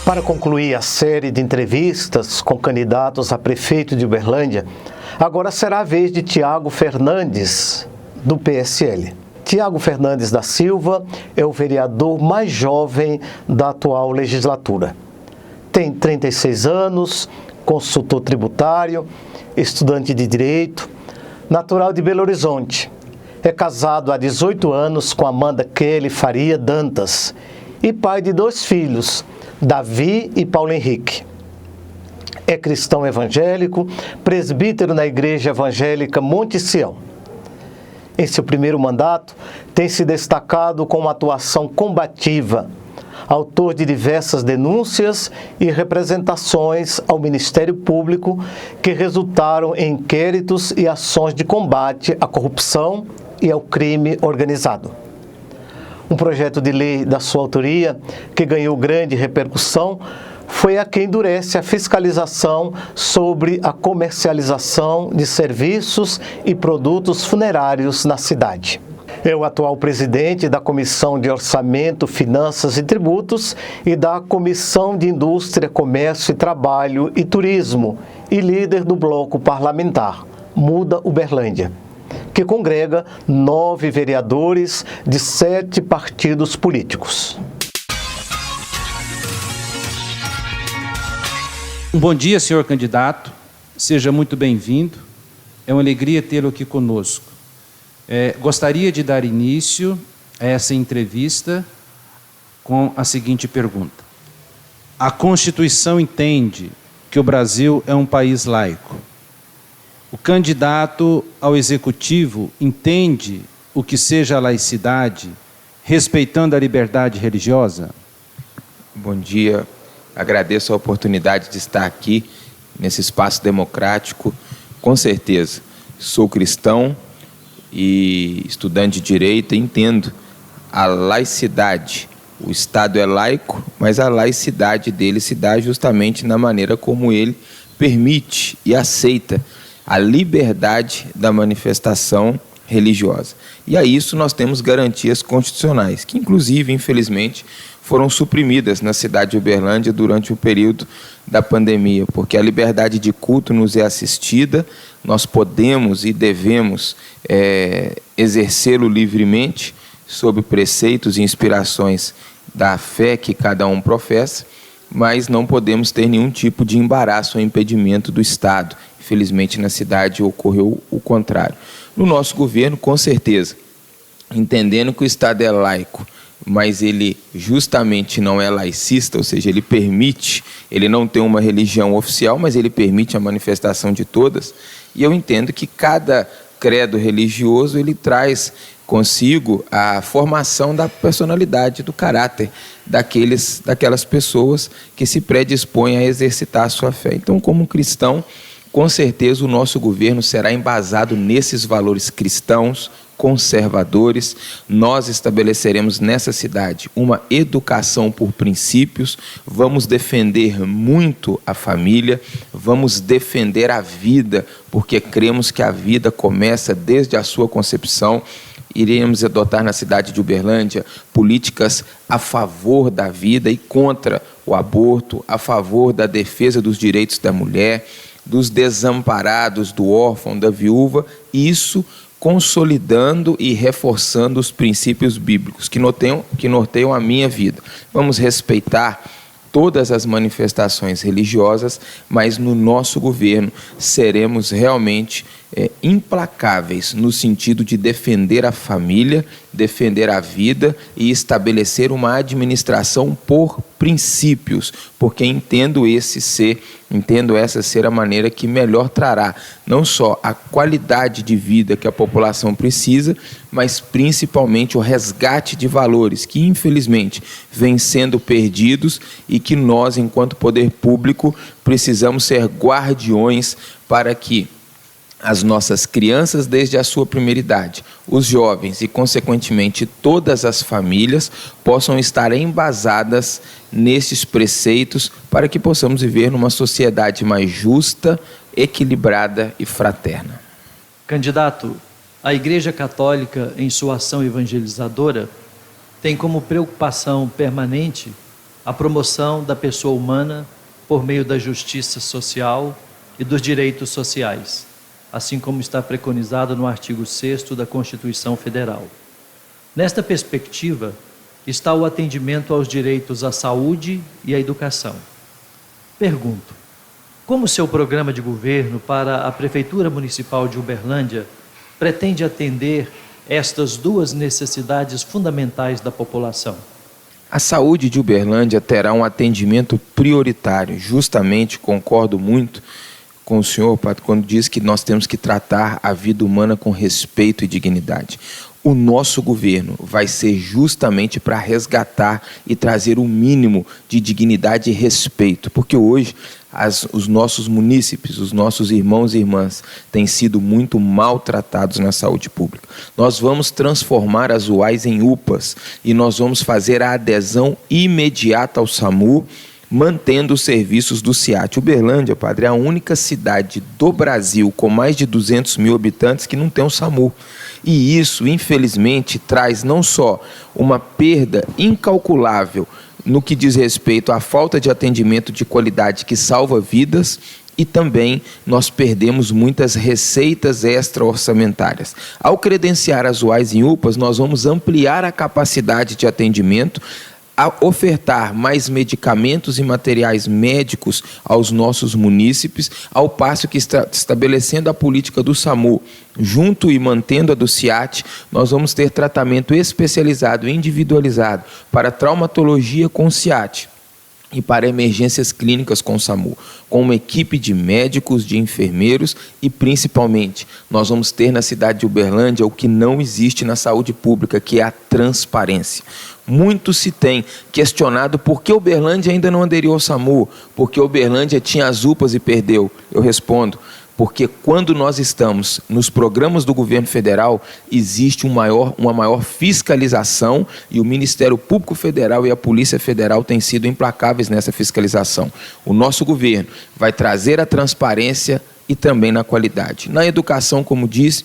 Para concluir a série de entrevistas com candidatos a prefeito de Uberlândia, agora será a vez de Tiago Fernandes, do PSL. Tiago Fernandes da Silva é o vereador mais jovem da atual legislatura. Tem 36 anos, consultor tributário, estudante de Direito, natural de Belo Horizonte. É casado há 18 anos com Amanda Kelly Faria Dantas e pai de 2 filhos, Davi e Paulo Henrique. É cristão evangélico, presbítero na Igreja Evangélica Monte Sião. Em seu primeiro mandato, tem se destacado com uma atuação combativa, autor de diversas denúncias e representações ao Ministério Público que resultaram em inquéritos e ações de combate à corrupção e ao crime organizado. Um projeto de lei da sua autoria, que ganhou grande repercussão, foi a que endurece a fiscalização sobre a comercialização de serviços e produtos funerários na cidade. É o atual presidente da Comissão de Orçamento, Finanças e Tributos e da Comissão de Indústria, Comércio e Trabalho e Turismo e líder do bloco parlamentar Muda Uberlândia, que congrega 9 vereadores de 7 partidos políticos. Um bom dia, senhor candidato. Seja muito bem-vindo. É uma alegria tê-lo aqui conosco. Gostaria de dar início a essa entrevista com a seguinte pergunta. A Constituição entende que o Brasil é um país laico. O candidato ao executivo entende o que seja a laicidade, respeitando a liberdade religiosa? Bom dia. Agradeço a oportunidade de estar aqui nesse espaço democrático. Com certeza, sou cristão e estudante de Direito e entendo a laicidade. O Estado é laico, mas a laicidade dele se dá justamente na maneira como ele permite e aceita a liberdade da manifestação religiosa. E a isso nós temos garantias constitucionais, que inclusive, infelizmente, foram suprimidas na cidade de Uberlândia durante o período da pandemia, porque a liberdade de culto nos é assistida, nós podemos e devemos exercê-lo livremente, sob preceitos e inspirações da fé que cada um professa, mas não podemos ter nenhum tipo de embaraço ou impedimento do Estado. Infelizmente, na cidade ocorreu o contrário. No nosso governo, com certeza, entendendo que o Estado é laico, mas ele justamente não é laicista, ou seja, ele não tem uma religião oficial, mas ele permite a manifestação de todas, e eu entendo que cada credo religioso ele traz consigo a formação da personalidade, do caráter daquelas pessoas que se predispõem a exercitar a sua fé. Então, como cristão, com certeza o nosso governo será embasado nesses valores cristãos, conservadores. Nós estabeleceremos nessa cidade uma educação por princípios, vamos defender muito a família, vamos defender a vida, porque cremos que a vida começa desde a sua concepção. Iremos adotar na cidade de Uberlândia políticas a favor da vida e contra o aborto, a favor da defesa dos direitos da mulher, dos desamparados, do órfão, da viúva, isso consolidando e reforçando os princípios bíblicos que norteiam a minha vida. Vamos respeitar todas as manifestações religiosas, mas no nosso governo seremos realmente implacáveis no sentido de defender a família, defender a vida e estabelecer uma administração por princípios, porque entendo essa ser a maneira que melhor trará não só a qualidade de vida que a população precisa, mas principalmente o resgate de valores que infelizmente vêm sendo perdidos e que nós, enquanto poder público, precisamos ser guardiões para que as nossas crianças desde a sua primeira idade, os jovens e, consequentemente, todas as famílias possam estar embasadas nesses preceitos para que possamos viver numa sociedade mais justa, equilibrada e fraterna. Candidato, a Igreja Católica, em sua ação evangelizadora, tem como preocupação permanente a promoção da pessoa humana por meio da justiça social e dos direitos sociais, assim como está preconizado no artigo 6º da Constituição Federal. Nesta perspectiva, está o atendimento aos direitos à saúde e à educação. Pergunto, como seu programa de governo para a Prefeitura Municipal de Uberlândia pretende atender estas duas necessidades fundamentais da população? A saúde de Uberlândia terá um atendimento prioritário. Justamente concordo muito com o senhor, Padre, quando diz que nós temos que tratar a vida humana com respeito e dignidade. O nosso governo vai ser justamente para resgatar e trazer o mínimo de dignidade e respeito, porque hoje os nossos munícipes, os nossos irmãos e irmãs têm sido muito maltratados na saúde pública. Nós vamos transformar as UAIs em UPAs e nós vamos fazer a adesão imediata ao SAMU, mantendo os serviços do SIAT. Uberlândia, Padre, é a única cidade do Brasil com mais de 200 mil habitantes que não tem um SAMU. E isso, infelizmente, traz não só uma perda incalculável no que diz respeito à falta de atendimento de qualidade que salva vidas, e também nós perdemos muitas receitas extra-orçamentárias. Ao credenciar as UAIs em UPAs, nós vamos ampliar a capacidade de atendimento, a ofertar mais medicamentos e materiais médicos aos nossos munícipes, ao passo que estabelecendo a política do SAMU, junto e mantendo a do SIAT, nós vamos ter tratamento especializado, individualizado, para traumatologia com SIAT e para emergências clínicas com o SAMU, com uma equipe de médicos, de enfermeiros e, principalmente, nós vamos ter na cidade de Uberlândia o que não existe na saúde pública, que é a transparência. Muito se tem questionado por que Uberlândia ainda não aderiu ao SAMU, porque Uberlândia tinha as UPAs e perdeu. Eu respondo, porque quando nós estamos nos programas do governo federal, existe uma maior fiscalização e o Ministério Público Federal e a Polícia Federal têm sido implacáveis nessa fiscalização. O nosso governo vai trazer a transparência e também na qualidade. Na educação, como disse,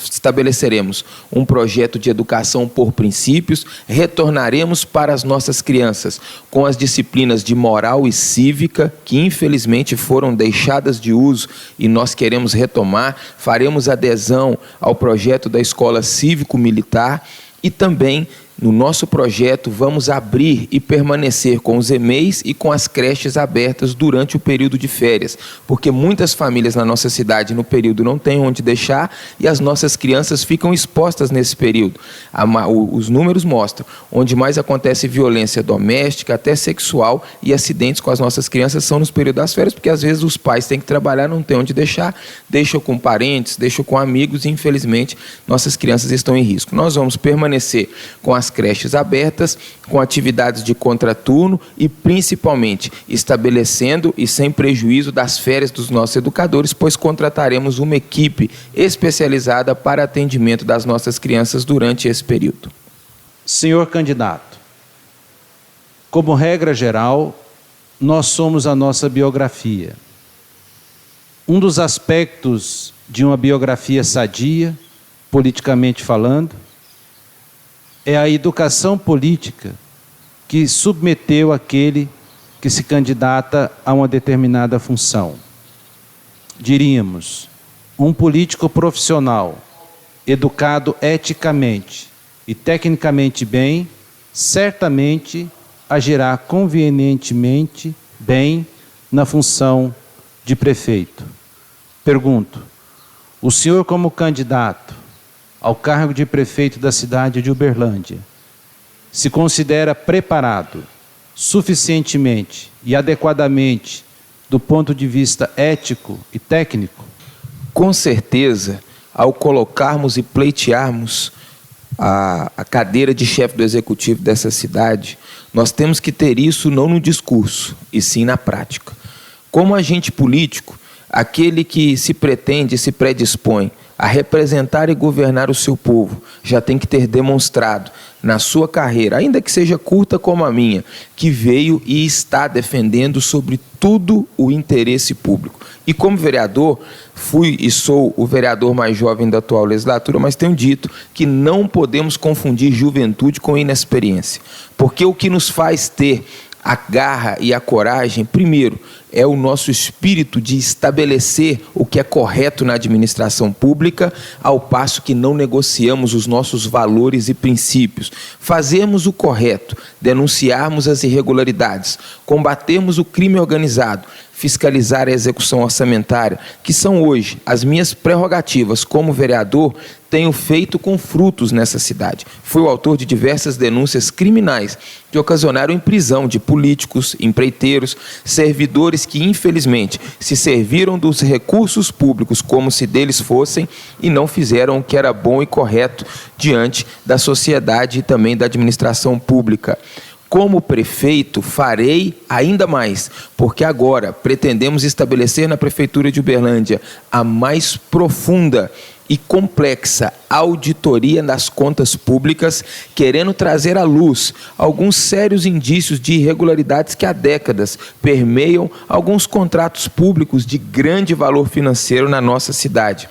estabeleceremos um projeto de educação por princípios, retornaremos para as nossas crianças com as disciplinas de moral e cívica, que infelizmente foram deixadas de uso e nós queremos retomar, faremos adesão ao projeto da Escola Cívico-Militar e também no nosso projeto vamos abrir e permanecer com os EMEIs e com as creches abertas durante o período de férias, porque muitas famílias na nossa cidade no período não têm onde deixar e as nossas crianças ficam expostas nesse período. Os números mostram onde mais acontece violência doméstica, até sexual e acidentes com as nossas crianças são nos períodos das férias, porque às vezes os pais têm que trabalhar, não têm onde deixar, deixam com parentes, deixam com amigos e infelizmente nossas crianças estão em risco. Nós vamos permanecer com as creches abertas, com atividades de contraturno e principalmente estabelecendo e sem prejuízo das férias dos nossos educadores, pois contrataremos uma equipe especializada para atendimento das nossas crianças durante esse período. Senhor candidato, como regra geral, nós somos a nossa biografia. Um dos aspectos de uma biografia sadia, politicamente falando, é a educação política que submeteu aquele que se candidata a uma determinada função. Diríamos, um político profissional, educado eticamente e tecnicamente bem, certamente agirá convenientemente bem na função de prefeito. Pergunto, o senhor como candidato ao cargo de prefeito da cidade de Uberlândia, se considera preparado suficientemente e adequadamente do ponto de vista ético e técnico? Com certeza, ao colocarmos e pleitearmos a cadeira de chefe do executivo dessa cidade, nós temos que ter isso não no discurso, e sim na prática. Como agente político, aquele que se pretende e se predispõe a representar e governar o seu povo, já tem que ter demonstrado na sua carreira, ainda que seja curta como a minha, que veio e está defendendo sobre tudo o interesse público. E como vereador, fui e sou o vereador mais jovem da atual legislatura, mas tenho dito que não podemos confundir juventude com inexperiência, porque o que nos faz ter a garra e a coragem, primeiro, é o nosso espírito de estabelecer o que é correto na administração pública, ao passo que não negociamos os nossos valores e princípios. Fazermos o correto, denunciarmos as irregularidades, combatermos o crime organizado, fiscalizar a execução orçamentária, que são hoje as minhas prerrogativas como vereador, tenho feito com frutos nessa cidade. Fui o autor de diversas denúncias criminais que ocasionaram em prisão de políticos, empreiteiros, servidores que, infelizmente, se serviram dos recursos públicos como se deles fossem e não fizeram o que era bom e correto diante da sociedade e também da administração pública. Como prefeito, farei ainda mais, porque agora pretendemos estabelecer na Prefeitura de Uberlândia a mais profunda e complexa auditoria das contas públicas, querendo trazer à luz alguns sérios indícios de irregularidades que há décadas permeiam alguns contratos públicos de grande valor financeiro na nossa cidade.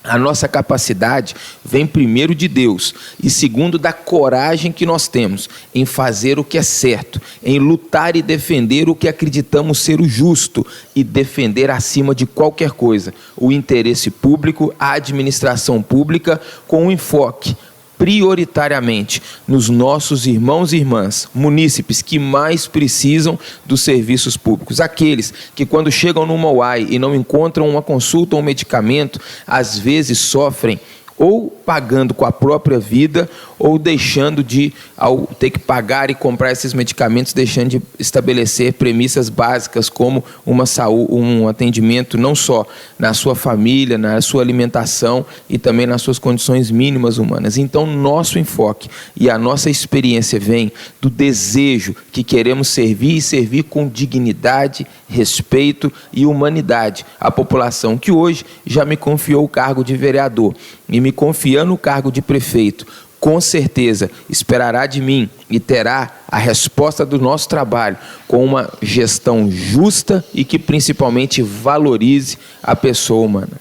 A nossa capacidade vem primeiro de Deus e segundo da coragem que nós temos em fazer o que é certo, em lutar e defender o que acreditamos ser o justo e defender acima de qualquer coisa o interesse público, a administração pública com um enfoque prioritariamente nos nossos irmãos e irmãs munícipes que mais precisam dos serviços públicos. Aqueles que, quando chegam numa UAI e não encontram uma consulta ou um medicamento, às vezes sofrem ou pagando com a própria vida ou deixando de, ao ter que pagar e comprar esses medicamentos, deixando de estabelecer premissas básicas como uma saúde, um atendimento não só na sua família, na sua alimentação e também nas suas condições mínimas humanas. Então, nosso enfoque e a nossa experiência vem do desejo que queremos servir e servir com dignidade, respeito e humanidade à população que hoje já me confiou o cargo de vereador e me confiando o cargo de prefeito, com certeza esperará de mim e terá a resposta do nosso trabalho com uma gestão justa e que principalmente valorize a pessoa humana.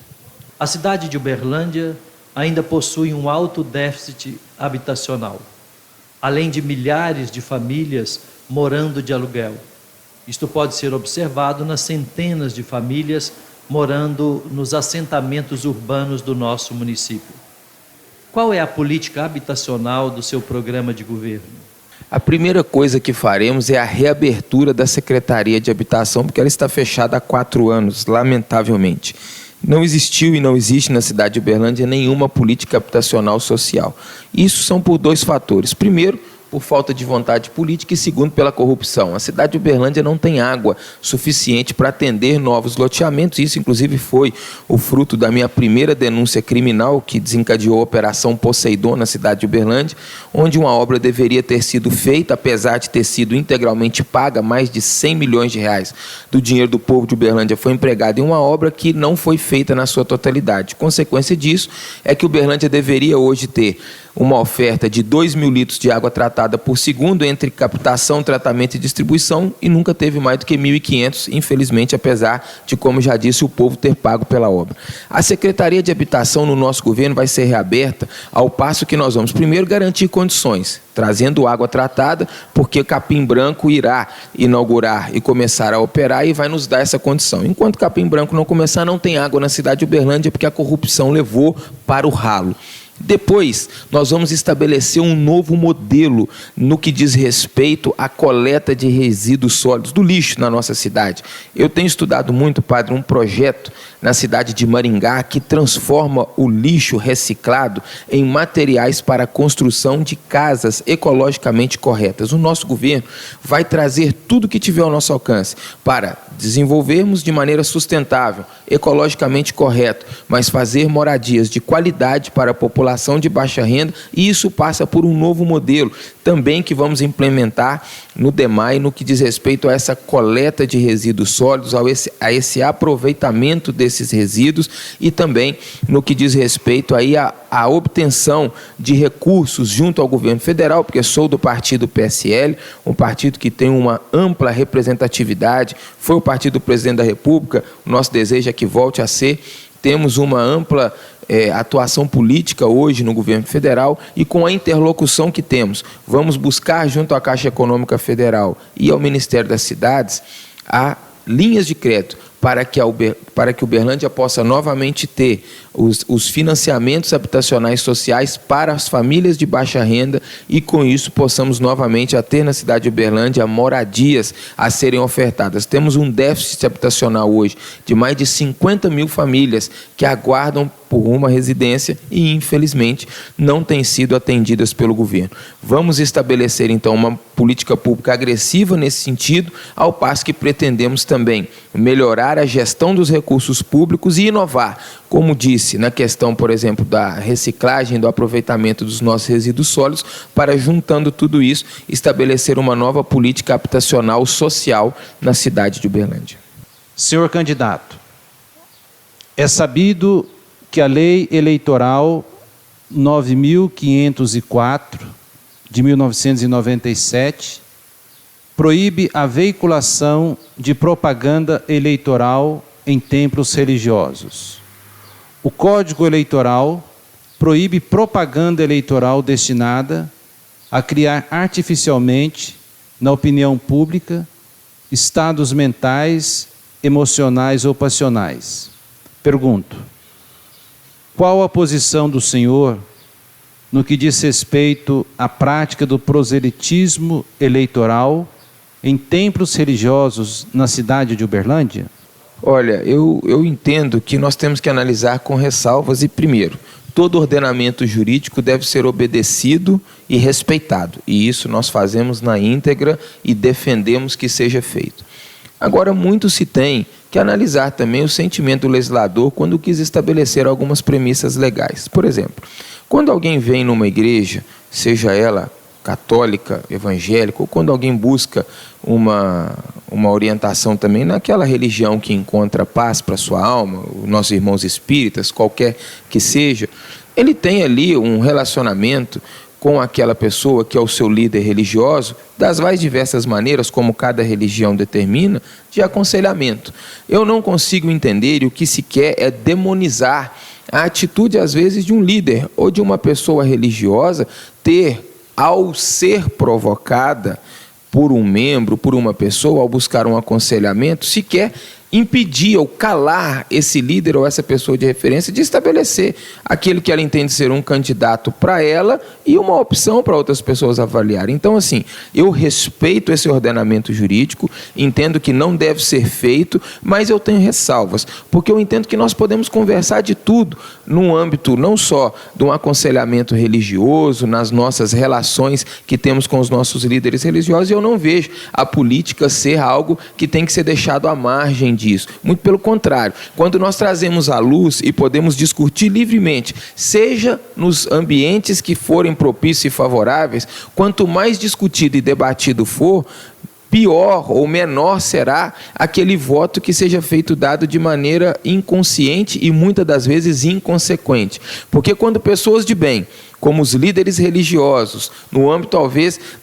A cidade de Uberlândia ainda possui um alto déficit habitacional, além de milhares de famílias morando de aluguel. Isto pode ser observado nas centenas de famílias morando nos assentamentos urbanos do nosso município. Qual é a política habitacional do seu programa de governo? A primeira coisa que faremos é a reabertura da Secretaria de Habitação, porque ela está fechada há 4 anos, lamentavelmente. Não existiu e não existe na cidade de Uberlândia nenhuma política habitacional social. Isso são por 2 fatores. Primeiro, por falta de vontade política e segundo, pela corrupção. A cidade de Uberlândia não tem água suficiente para atender novos loteamentos. Isso, inclusive, foi o fruto da minha primeira denúncia criminal que desencadeou a Operação Poseidon na cidade de Uberlândia, onde uma obra deveria ter sido feita, apesar de ter sido integralmente paga, mais de 100 milhões de reais do dinheiro do povo de Uberlândia foi empregado em uma obra que não foi feita na sua totalidade. Consequência disso é que Uberlândia deveria hoje ter uma oferta de 2.000 litros de água tratada por segundo entre captação, tratamento e distribuição e nunca teve mais do que 1.500, infelizmente, apesar de, como já disse, o povo ter pago pela obra. A Secretaria de Habitação no nosso governo vai ser reaberta ao passo que nós vamos primeiro garantir condições, trazendo água tratada, porque Capim Branco irá inaugurar e começar a operar e vai nos dar essa condição. Enquanto Capim Branco não começar, não tem água na cidade de Uberlândia porque a corrupção levou para o ralo. Depois, nós vamos estabelecer um novo modelo no que diz respeito à coleta de resíduos sólidos, do lixo na nossa cidade. Eu tenho estudado muito, padre, um projeto na cidade de Maringá que transforma o lixo reciclado em materiais para a construção de casas ecologicamente corretas. O nosso governo vai trazer tudo que tiver ao nosso alcance para desenvolvermos de maneira sustentável, ecologicamente correto, mas fazer moradias de qualidade para a população de baixa renda, e isso passa por um novo modelo, também que vamos implementar no DEMAI no que diz respeito a essa coleta de resíduos sólidos, a esse aproveitamento desses resíduos e também no que diz respeito aí a obtenção de recursos junto ao governo federal, porque sou do partido PSL, um partido que tem uma ampla representatividade, foi o partido do presidente da República, o nosso desejo é que volte a ser. Temos uma ampla atuação política hoje no governo federal e com a interlocução que temos, vamos buscar junto à Caixa Econômica Federal e ao Ministério das Cidades linhas de crédito para que Uberlândia possa novamente ter os financiamentos habitacionais sociais para as famílias de baixa renda e, com isso, possamos novamente ter na cidade de Uberlândia moradias a serem ofertadas. Temos um déficit habitacional hoje de mais de 50 mil famílias que aguardam por uma residência e, infelizmente, não têm sido atendidas pelo governo. Vamos estabelecer, então, uma política pública agressiva nesse sentido, ao passo que pretendemos também melhorar a gestão dos recursos públicos e inovar, como disse, na questão, por exemplo, da reciclagem, do aproveitamento dos nossos resíduos sólidos, para, juntando tudo isso, estabelecer uma nova política habitacional social na cidade de Uberlândia. Senhor candidato, é sabido que a Lei Eleitoral 9.504, de 1997, proíbe a veiculação de propaganda eleitoral em templos religiosos. O Código Eleitoral proíbe propaganda eleitoral destinada a criar artificialmente, na opinião pública, estados mentais, emocionais ou passionais. Pergunto: qual a posição do senhor no que diz respeito à prática do proselitismo eleitoral em templos religiosos na cidade de Uberlândia? Olha, eu entendo que nós temos que analisar com ressalvas e, primeiro, todo ordenamento jurídico deve ser obedecido e respeitado. E isso nós fazemos na íntegra e defendemos que seja feito. Agora, muito se tem que analisar também o sentimento do legislador quando quis estabelecer algumas premissas legais. Por exemplo, quando alguém vem numa igreja, seja ela católica, evangélica, ou quando alguém busca uma orientação também naquela religião que encontra paz para a sua alma, os nossos irmãos espíritas, qualquer que seja, ele tem ali um relacionamento com aquela pessoa que é o seu líder religioso, das mais diversas maneiras, como cada religião determina, de aconselhamento. Eu não consigo entender, e o que se quer é demonizar a atitude, às vezes, de um líder ou de uma pessoa religiosa ter, ao ser provocada por um membro, por uma pessoa, ao buscar um aconselhamento, sequer impedir ou calar esse líder ou essa pessoa de referência de estabelecer aquele que ela entende ser um candidato para ela e uma opção para outras pessoas avaliarem. Então, assim, eu respeito esse ordenamento jurídico, entendo que não deve ser feito, mas eu tenho ressalvas, porque eu entendo que nós podemos conversar de tudo no âmbito não só de um aconselhamento religioso, nas nossas relações que temos com os nossos líderes religiosos, e eu não vejo a política ser algo que tem que ser deixado à margem disso. Muito pelo contrário, quando nós trazemos à luz e podemos discutir livremente, seja nos ambientes que forem propícios e favoráveis, quanto mais discutido e debatido for, pior ou menor será aquele voto que seja feito dado de maneira inconsciente e muitas das vezes inconsequente. Porque quando pessoas de bem, como os líderes religiosos, no âmbito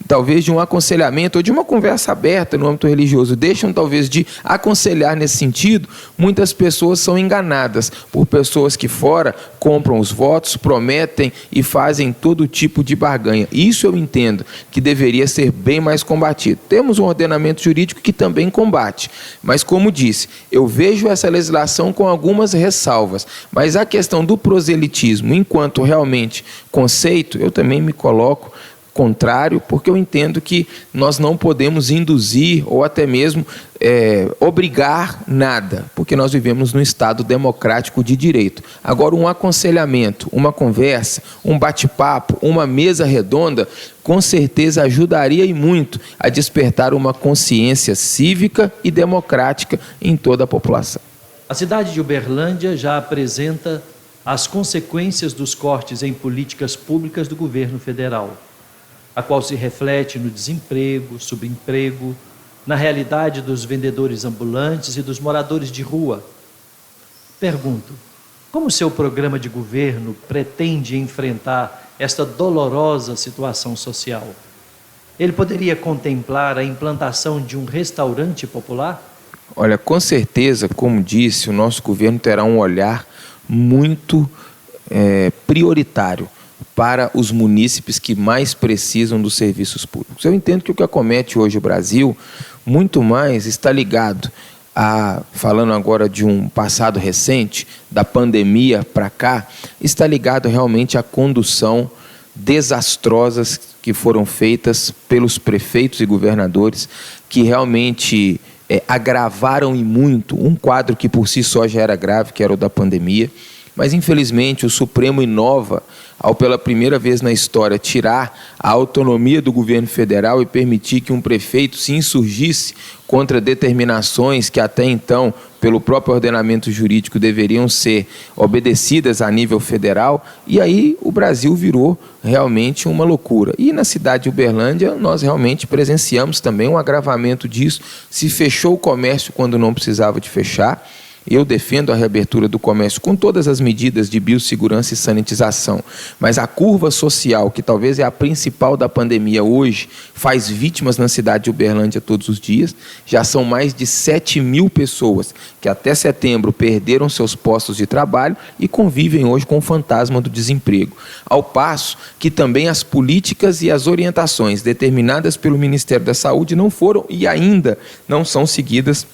talvez de um aconselhamento ou de uma conversa aberta no âmbito religioso, deixam talvez de aconselhar nesse sentido, muitas pessoas são enganadas por pessoas que fora compram os votos, prometem e fazem todo tipo de barganha. Isso eu entendo que deveria ser bem mais combatido. Temos um ordenamento jurídico que também combate, mas como disse, eu vejo essa legislação com algumas ressalvas, mas a questão do proselitismo, enquanto realmente conceito, eu também me coloco contrário, porque eu entendo que nós não podemos induzir ou até mesmo obrigar nada, porque nós vivemos num Estado democrático de direito. Agora, um aconselhamento, uma conversa, um bate-papo, uma mesa redonda, com certeza ajudaria e muito a despertar uma consciência cívica e democrática em toda a população. A cidade de Uberlândia já apresenta as consequências dos cortes em políticas públicas do governo federal. a qual se reflete no desemprego, subemprego, na realidade dos vendedores ambulantes e dos moradores de rua. Pergunto, como seu programa de governo pretende enfrentar esta dolorosa situação social? Ele poderia contemplar a implantação de um restaurante popular? Olha, com certeza, como disse, o nosso governo terá um olhar muito prioritário para os munícipes que mais precisam dos serviços públicos. Eu entendo que o que acomete hoje o Brasil, muito mais está ligado falando agora de um passado recente, da pandemia para cá, está ligado realmente à condução desastrosas que foram feitas pelos prefeitos e governadores, que realmente agravaram e muito um quadro que por si só já era grave, que era o da pandemia. Mas, infelizmente, o Supremo inova ao, pela primeira vez na história, tirar a autonomia do governo federal e permitir que um prefeito se insurgisse contra determinações que até então, pelo próprio ordenamento jurídico, deveriam ser obedecidas a nível federal. E aí o Brasil virou realmente uma loucura. E na cidade de Uberlândia, nós realmente presenciamos também um agravamento disso. Se fechou o comércio quando não precisava de fechar. Eu defendo a reabertura do comércio com todas as medidas de biossegurança e sanitização, mas a curva social, que talvez é a principal da pandemia hoje, faz vítimas na cidade de Uberlândia todos os dias. Já são mais de 7.000 pessoas que até setembro perderam seus postos de trabalho e convivem hoje com o fantasma do desemprego. Ao passo que também as políticas e as orientações determinadas pelo Ministério da Saúde não foram e ainda não são seguidas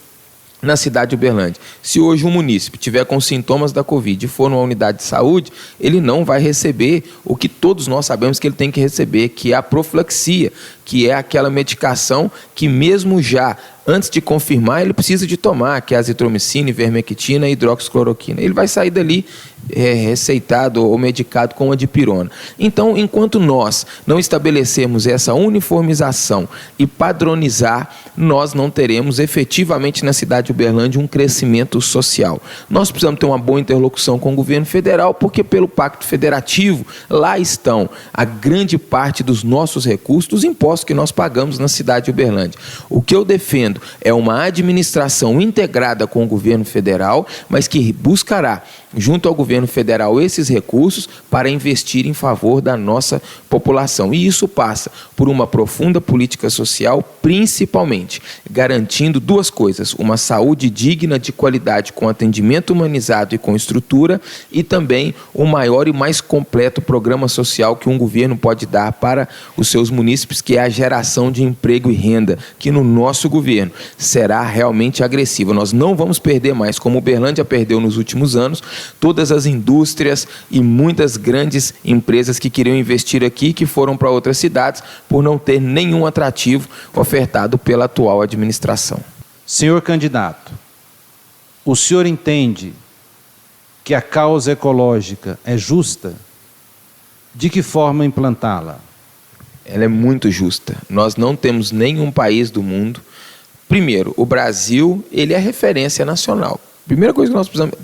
na cidade de Uberlândia. Se hoje um munícipe tiver com sintomas da Covid e for numa unidade de saúde, ele não vai receber o que todos nós sabemos que ele tem que receber, que é a profilaxia, que é aquela medicação que mesmo já antes de confirmar ele precisa de tomar, que é a azitromicina, ivermectina e hidroxicloroquina. Ele vai sair dali receitado ou medicado com a dipirona. Então, enquanto nós não estabelecermos essa uniformização e padronizar, nós não teremos efetivamente na cidade de Uberlândia um crescimento social. Nós precisamos ter uma boa interlocução com o governo federal, porque pelo Pacto Federativo, lá estão a grande parte dos nossos recursos, dos impostos que nós pagamos na cidade de Uberlândia. O que eu defendo é uma administração integrada com o governo federal, mas que buscará, junto ao governo federal, esses recursos para investir em favor da nossa população. E isso passa por uma profunda política social, principalmente garantindo duas coisas: uma saúde digna, de qualidade, com atendimento humanizado e com estrutura, e também o maior e mais completo programa social que um governo pode dar para os seus munícipes, que é a geração de emprego e renda, que no nosso governo será realmente agressiva. Nós não vamos perder mais, como Uberlândia perdeu nos últimos anos, todas as indústrias e muitas grandes empresas que queriam investir aqui, que foram para outras cidades, por não ter nenhum atrativo ofertado pela atual administração. Senhor candidato, o senhor entende que a causa ecológica é justa? De que forma implantá-la? Ela é muito justa. Nós não temos nenhum país do mundo. Primeiro, o Brasil, ele é referência nacional. Primeira coisa que nós precisamos,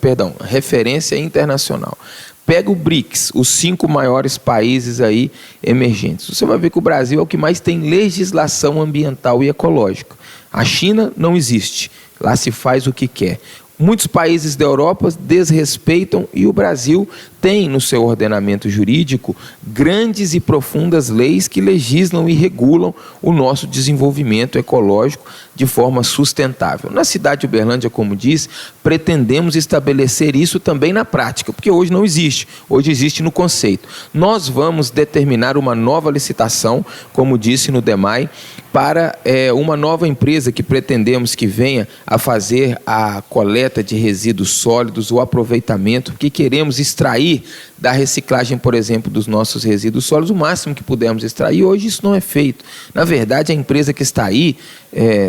referência internacional. Pega o BRICS, os 5 maiores países aí emergentes. Você vai ver que o Brasil é o que mais tem legislação ambiental e ecológica. A China não existe, lá se faz o que quer. Muitos países da Europa desrespeitam e o Brasil tem no seu ordenamento jurídico grandes e profundas leis que legislam e regulam o nosso desenvolvimento ecológico de forma sustentável. Na cidade de Uberlândia, como disse, pretendemos estabelecer isso também na prática, porque hoje não existe, hoje existe no conceito. Nós vamos determinar uma nova licitação, como disse no DEMAI, para uma nova empresa que pretendemos que venha a fazer a coleta de resíduos sólidos, o aproveitamento, que queremos extrair da reciclagem, por exemplo, dos nossos resíduos sólidos, o máximo que pudermos extrair. Hoje isso não é feito. Na verdade, a empresa que está aí,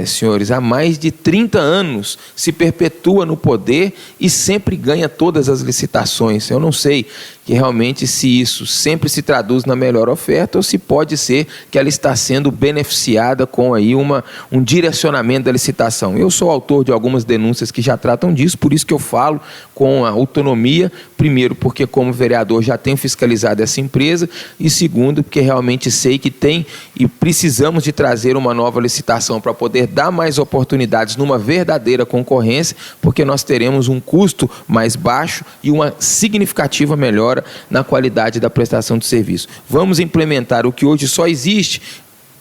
senhores, há mais de 30 anos se perpetua no poder e sempre ganha todas as licitações. Eu não sei que realmente se isso sempre se traduz na melhor oferta ou se pode ser que ela está sendo beneficiada com aí um direcionamento da licitação. Eu sou autor de algumas denúncias que já tratam disso, por isso que eu falo com a autonomia, primeiro porque como vereador vereador, já tenho fiscalizado essa empresa, e segundo, porque realmente sei que tem e precisamos de trazer uma nova licitação para poder dar mais oportunidades numa verdadeira concorrência, porque nós teremos um custo mais baixo e uma significativa melhora na qualidade da prestação de serviço. Vamos implementar o que hoje só existe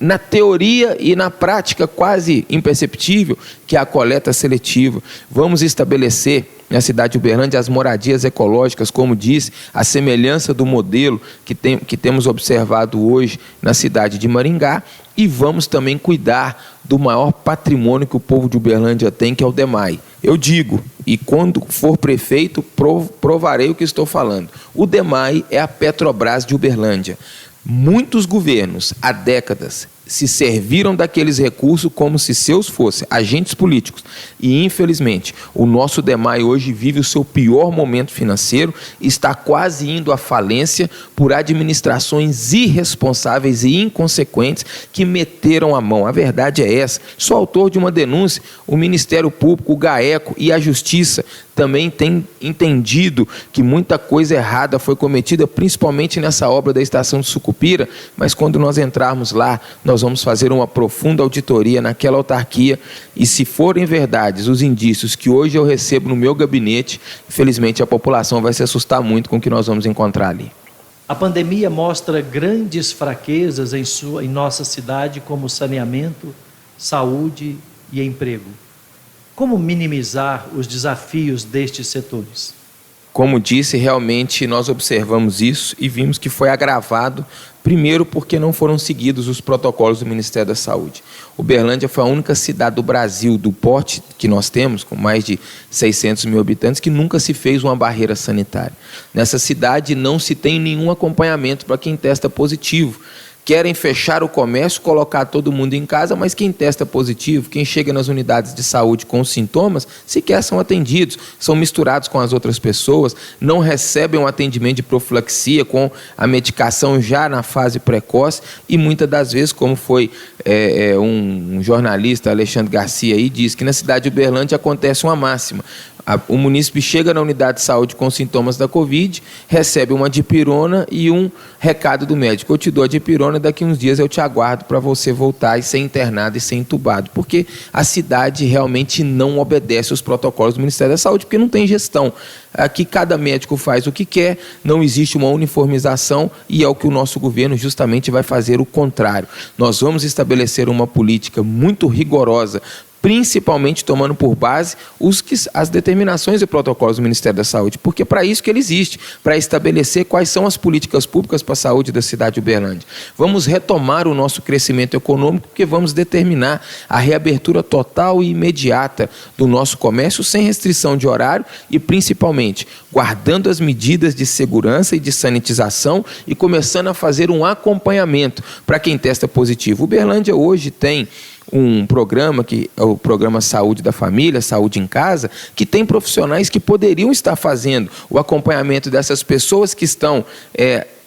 na teoria e na prática quase imperceptível, que é a coleta seletiva. Vamos estabelecer na cidade de Uberlândia as moradias ecológicas, como disse, a semelhança do modelo que temos observado hoje na cidade de Maringá, e vamos também cuidar do maior patrimônio que o povo de Uberlândia tem, que é o DEMAI. Eu digo, e quando for prefeito, provarei o que estou falando. O DEMAI é a Petrobras de Uberlândia. Muitos governos, há décadas, se serviram daqueles recursos como se seus fossem agentes políticos. E, infelizmente, o nosso DEMAI hoje vive o seu pior momento financeiro, está quase indo à falência por administrações irresponsáveis e inconsequentes que meteram a mão. A verdade é essa. Sou autor de uma denúncia. O Ministério Público, o GAECO e a Justiça também têm entendido que muita coisa errada foi cometida, principalmente nessa obra da Estação de Sucupira, mas quando nós entrarmos lá, nós vamos fazer uma profunda auditoria naquela autarquia, e se forem verdades os indícios que hoje eu recebo no meu gabinete, infelizmente a população vai se assustar muito com o que nós vamos encontrar ali. A pandemia mostra grandes fraquezas em nossa cidade, como saneamento, saúde e emprego. Como minimizar os desafios destes setores? Como disse, realmente nós observamos isso e vimos que foi agravado, primeiro porque não foram seguidos os protocolos do Ministério da Saúde. Uberlândia foi a única cidade do Brasil, do porte que nós temos, com mais de 600 mil habitantes, que nunca se fez uma barreira sanitária. Nessa cidade não se tem nenhum acompanhamento para quem testa positivo. Querem fechar o comércio, colocar todo mundo em casa, mas quem testa positivo, quem chega nas unidades de saúde com sintomas, sequer são atendidos, são misturados com as outras pessoas, não recebem um atendimento de profilaxia com a medicação já na fase precoce, e muitas das vezes, como foi um jornalista, Alexandre Garcia, aí, diz que na cidade de Uberlândia acontece uma máxima. O munícipe chega na unidade de saúde com sintomas da Covid, recebe uma dipirona e um recado do médico: eu te dou a dipirona, daqui uns dias eu te aguardo para você voltar e ser internado e ser entubado, porque a cidade realmente não obedece aos protocolos do Ministério da Saúde, porque não tem gestão. Aqui cada médico faz o que quer, não existe uma uniformização, e é o que o nosso governo justamente vai fazer o contrário. Nós vamos estabelecer uma política muito rigorosa, principalmente tomando por base as determinações e protocolos do Ministério da Saúde, porque é para isso que ele existe, para estabelecer quais são as políticas públicas para a saúde da cidade de Uberlândia. Vamos retomar o nosso crescimento econômico, porque vamos determinar a reabertura total e imediata do nosso comércio, sem restrição de horário e, principalmente, guardando as medidas de segurança e de sanitização e começando a fazer um acompanhamento para quem testa positivo. Uberlândia hoje tem um programa, que é o Programa Saúde da Família, Saúde em Casa, que tem profissionais que poderiam estar fazendo o acompanhamento dessas pessoas que estão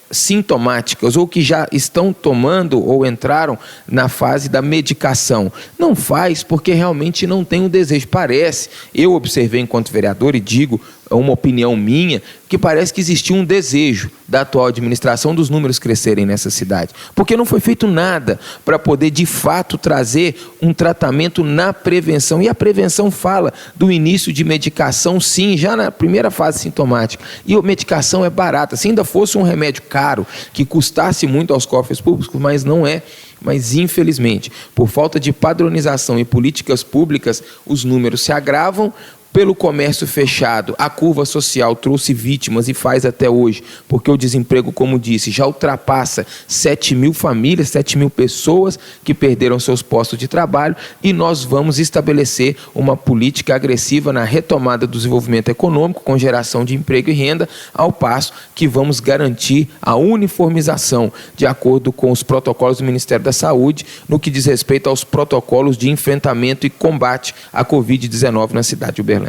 sintomáticas ou que já estão tomando ou entraram na fase da medicação. Não faz porque realmente não tem o desejo. Parece, eu observei enquanto vereador e digo, é uma opinião minha, que parece que existia um desejo da atual administração dos números crescerem nessa cidade, porque não foi feito nada para poder de fato trazer um tratamento na prevenção, e a prevenção fala do início de medicação, sim, já na primeira fase sintomática, e a medicação é barata. Se ainda fosse um remédio caro, que custasse muito aos cofres públicos, mas não é. Mas, infelizmente, por falta de padronização e políticas públicas, os números se agravam. Pelo comércio fechado, a curva social trouxe vítimas e faz até hoje, porque o desemprego, como disse, já ultrapassa 7 mil famílias, 7 mil pessoas que perderam seus postos de trabalho, e nós vamos estabelecer uma política agressiva na retomada do desenvolvimento econômico, com geração de emprego e renda, ao passo que vamos garantir a uniformização de acordo com os protocolos do Ministério da Saúde, no que diz respeito aos protocolos de enfrentamento e combate à Covid-19 na cidade de Uberlândia.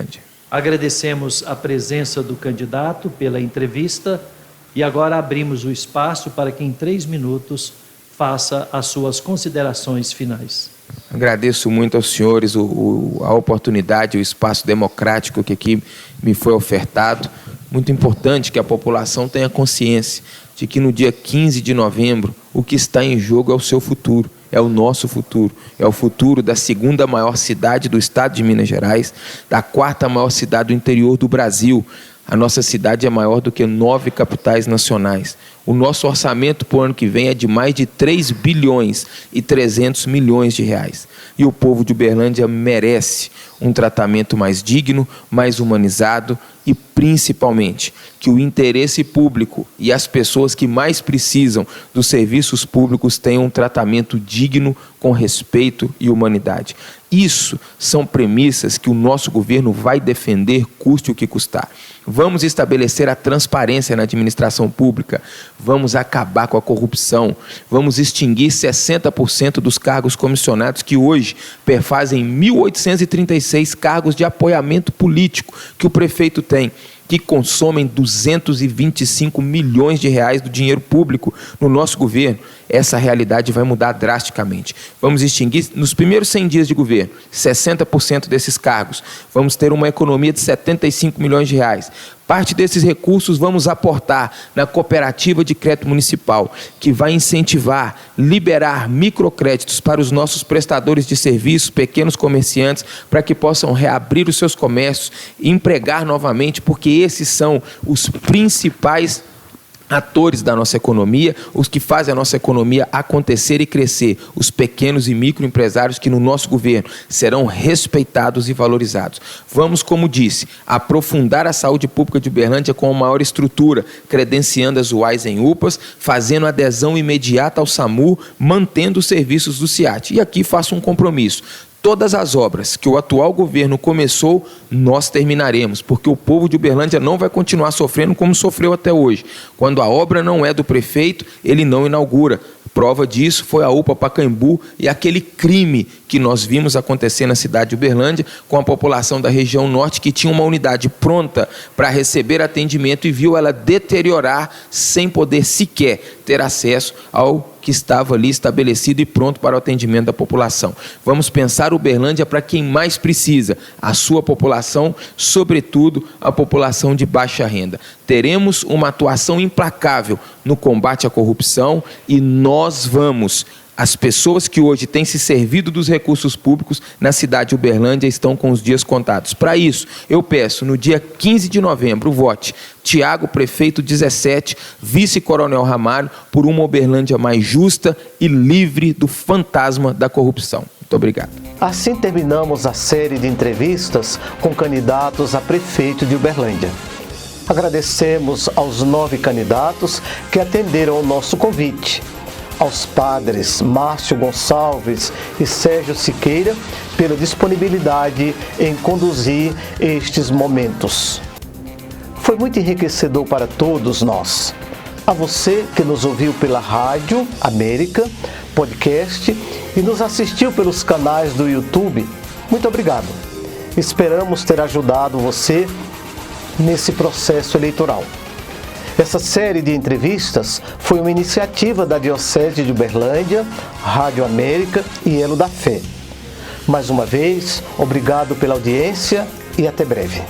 Agradecemos a presença do candidato pela entrevista e agora abrimos o espaço para que em 3 minutos faça as suas considerações finais. Agradeço muito aos senhores a oportunidade, o espaço democrático que aqui me foi ofertado. muito importante que a população tenha consciência de que no dia 15 de novembro o que está em jogo é o seu futuro, é o nosso futuro, é o futuro da segunda maior cidade do estado de Minas Gerais, da quarta maior cidade do interior do Brasil. A nossa cidade é maior do que 9 capitais nacionais. O nosso orçamento para o ano que vem é de mais de 3 bilhões e 300 milhões de reais. E o povo de Uberlândia merece um tratamento mais digno, mais humanizado e, principalmente, que o interesse público e as pessoas que mais precisam dos serviços públicos tenham um tratamento digno, com respeito e humanidade. Isso são premissas que o nosso governo vai defender, custe o que custar. Vamos estabelecer a transparência na administração pública, vamos acabar com a corrupção, vamos extinguir 60% dos cargos comissionados que hoje perfazem 1.836 cargos de apoiamento político que o prefeito tem, que consomem 225 milhões de reais do dinheiro público no nosso governo. Essa realidade vai mudar drasticamente. Vamos extinguir, nos primeiros 100 dias de governo, 60% desses cargos. Vamos ter uma economia de 75 milhões de reais. Parte desses recursos vamos aportar na cooperativa de crédito municipal, que vai incentivar, liberar microcréditos para os nossos prestadores de serviços, pequenos comerciantes, para que possam reabrir os seus comércios, empregar novamente, porque esses são os principais atores da nossa economia, os que fazem a nossa economia acontecer e crescer, os pequenos e microempresários que no nosso governo serão respeitados e valorizados. Vamos, como disse, aprofundar a saúde pública de Uberlândia com uma maior estrutura, credenciando as UAS em UPAs, fazendo adesão imediata ao SAMU, mantendo os serviços do SIAT. E aqui faço um compromisso. Todas as obras que o atual governo começou, nós terminaremos, porque o povo de Uberlândia não vai continuar sofrendo como sofreu até hoje. Quando a obra não é do prefeito, ele não inaugura. Prova disso foi a UPA Pacaembu e aquele crime que nós vimos acontecer na cidade de Uberlândia com a população da região norte que tinha uma unidade pronta para receber atendimento e viu ela deteriorar sem poder sequer ter acesso ao que estava ali estabelecido e pronto para o atendimento da população. Vamos pensar Uberlândia para quem mais precisa, a sua população, sobretudo a população de baixa renda. Teremos uma atuação implacável no combate à corrupção e nós vamos. As pessoas que hoje têm se servido dos recursos públicos na cidade de Uberlândia estão com os dias contados. Para isso, eu peço, no dia 15 de novembro, vote Tiago, prefeito 17, vice-coronel Ramalho, por uma Uberlândia mais justa e livre do fantasma da corrupção. Muito obrigado. Assim terminamos a série de entrevistas com candidatos a prefeito de Uberlândia. Agradecemos aos 9 candidatos que atenderam ao nosso convite. Aos padres Márcio Gonçalves e Sérgio Siqueira pela disponibilidade em conduzir estes momentos. Foi muito enriquecedor para todos nós. A você que nos ouviu pela Rádio América, podcast e nos assistiu pelos canais do YouTube, muito obrigado. Esperamos ter ajudado você nesse processo eleitoral. Essa série de entrevistas foi uma iniciativa da Diocese de Uberlândia, Rádio América e Elo da Fé. Mais uma vez, obrigado pela audiência e até breve.